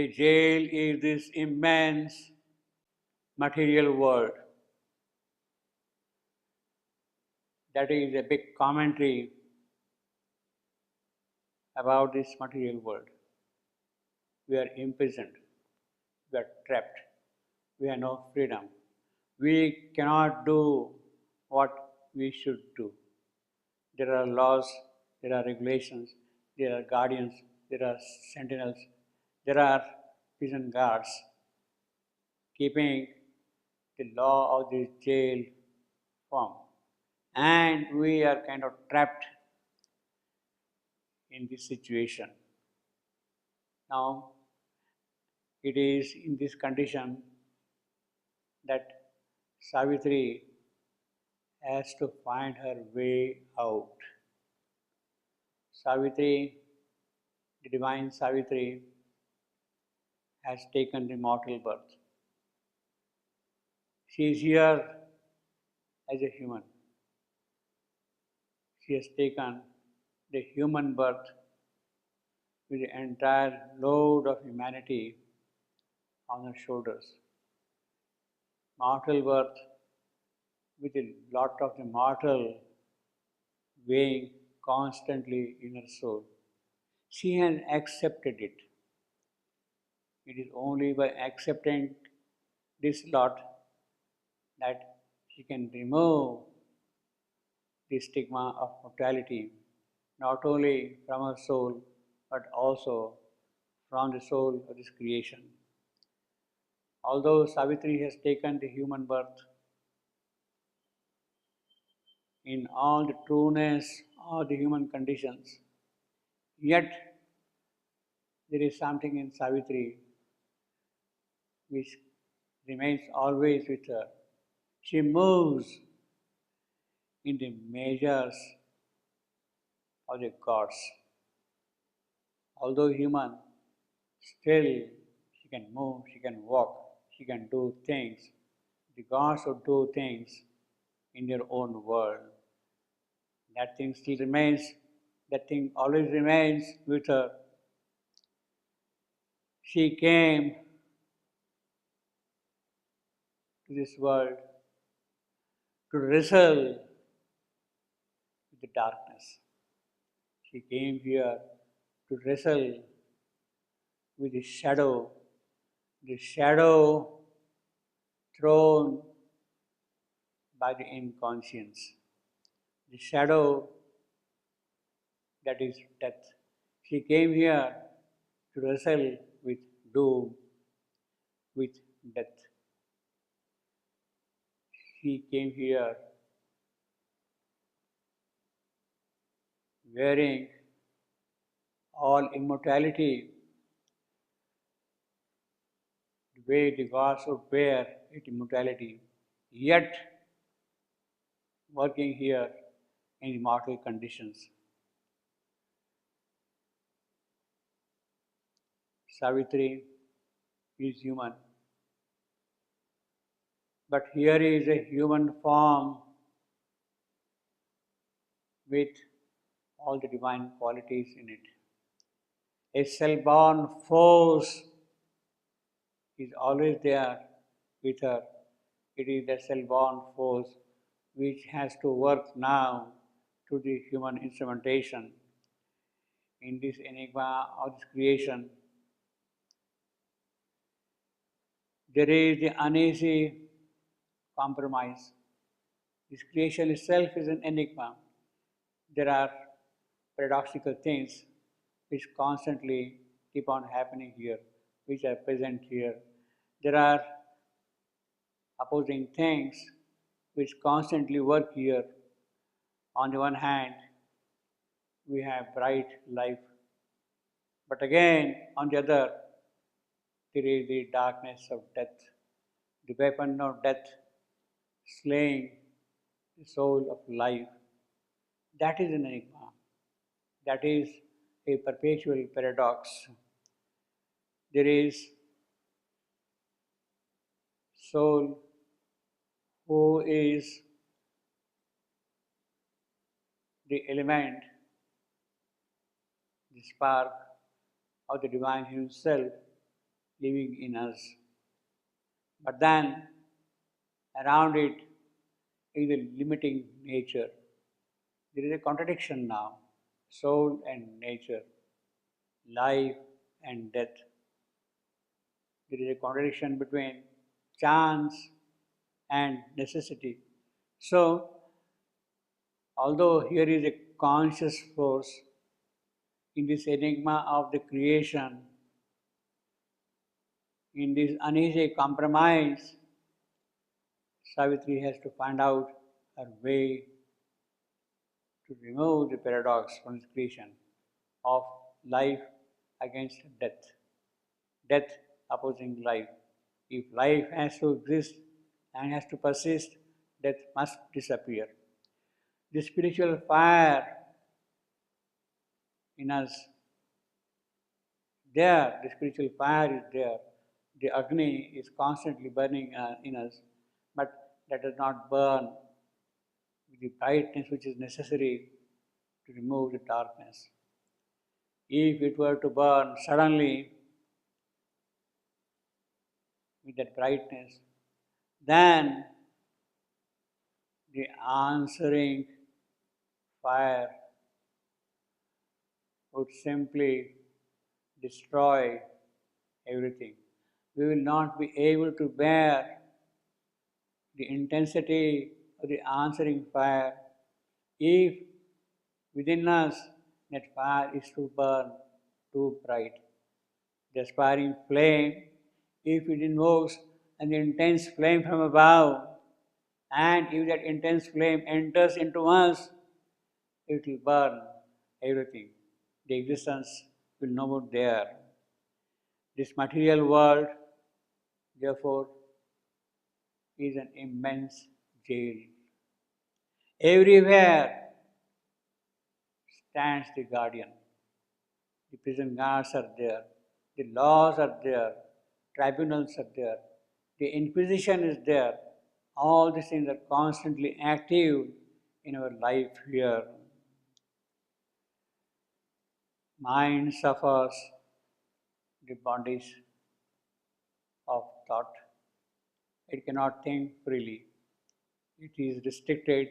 The jail is this immense material world. That is a big commentary about this material world. We are imprisoned, we are trapped, we have no freedom. We cannot do what we should do. There are laws, there are regulations, there are guardians, there are sentinels, there are prison guards keeping the law of this jail firm. And we are kind of trapped in this situation. Now, it is in this condition that Savitri has to find her way out. Savitri, the divine Savitri, has taken the mortal birth. She is here as a human. She has taken the human birth with the entire load of humanity on her shoulders. Mortal birth with a lot of the mortal weighing constantly in her soul. She has accepted it. It is only by accepting this lot that she can remove the stigma of mortality, not only from her soul, but also from the soul of this creation. Although Savitri has taken the human birth, in all the trueness of the human conditions, yet there is something in Savitri which remains always with her. She moves in the measures of the gods. Although human, still she can move, she can walk, she can do things. The gods would do things in their own world. That thing still remains, that thing always remains with her. She came to this world to wrestle with the darkness. She came here to wrestle with the shadow thrown by the inconscience, the shadow that is death. She came here to wrestle with doom, with death. She came here wearing all immortality, the way the gods would wear it immortality, yet working here in immortal conditions. Savitri is human, but here is a human form with all the divine qualities in it. A cell-born force is always there with her. It is the cell-born force which has to work now through the human instrumentation in this enigma of this creation. There is the uneasy compromise. This creation itself is an enigma. There are paradoxical things which constantly keep on happening here, which are present here. There are opposing things which constantly work here. On the one hand, we have bright life, but again, on the other, there is the darkness of death, the weapon of death, slaying the soul of life. That is an enigma. That is a perpetual paradox. There is soul who is the element, the spark of the divine himself, living in us. But then around it is a limiting nature. There is a contradiction now, soul and nature, life and death. There is a contradiction between chance and necessity. So, although here is a conscious force in this enigma of the creation, in this uneasy compromise, Savitri has to find out her way to remove the paradox from its creation of life against death, death opposing life. If life has to exist and has to persist, death must disappear. The spiritual fire in us, there, the spiritual fire is there. The Agni is constantly burning in us, but that does not burn with the brightness which is necessary to remove the darkness. If it were to burn suddenly with that brightness, then the answering fire would simply destroy everything. We will not be able to bear the intensity of the answering fire if within us that fire is to burn too bright. The aspiring flame, if it invokes an intense flame from above, and if that intense flame enters into us, it will burn everything. The existence will no more there. This material world, therefore, is an immense jail. Everywhere stands the guardian. The prison guards are there. The laws are there. Tribunals are there. The Inquisition is there. All these things are constantly active in our life here. Mind suffers the bondage of thought. It cannot think freely. It is restricted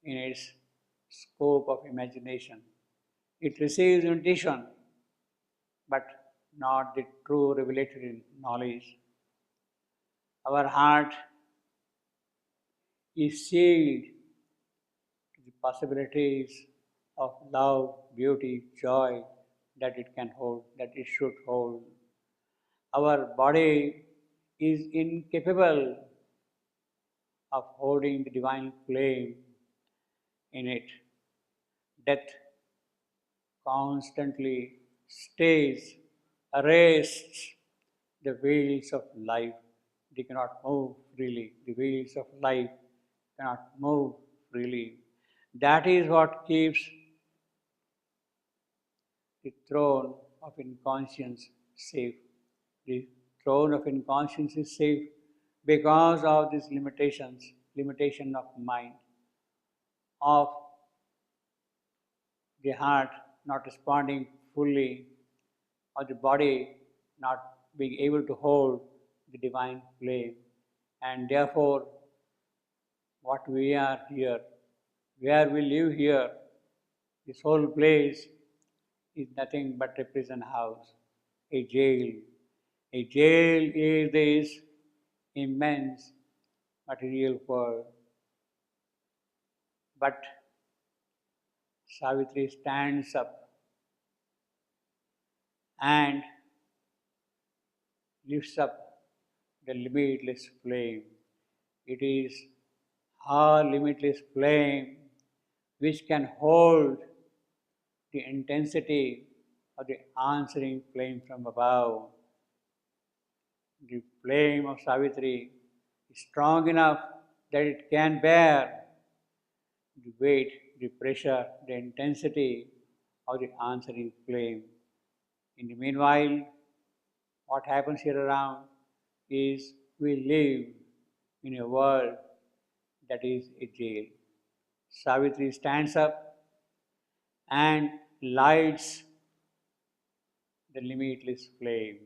in its scope of imagination. It receives intuition, but not the true revelatory knowledge. Our heart is sealed to the possibilities of love, beauty, joy that it can hold, that it should hold. Our body is incapable of holding the divine flame in it. Death constantly stays, arrests the wheels of life. They cannot move freely. The wheels of life cannot move freely. That is what keeps the throne of inconscience safe. The throne of inconscience is safe because of these limitations, limitation of mind, of the heart not responding fully, or the body not being able to hold the divine flame. And therefore, what we are here, where we live here, this whole place is nothing but a prison house, a jail. A jail is this immense material world. But Savitri stands up and lifts up the limitless flame. It is her limitless flame which can hold the intensity of the answering flame from above. The flame of Savitri is strong enough that it can bear the weight, the pressure, the intensity of the answering flame. In the meanwhile, what happens here around is we live in a world that is a jail. Savitri stands up and lights the limitless flame.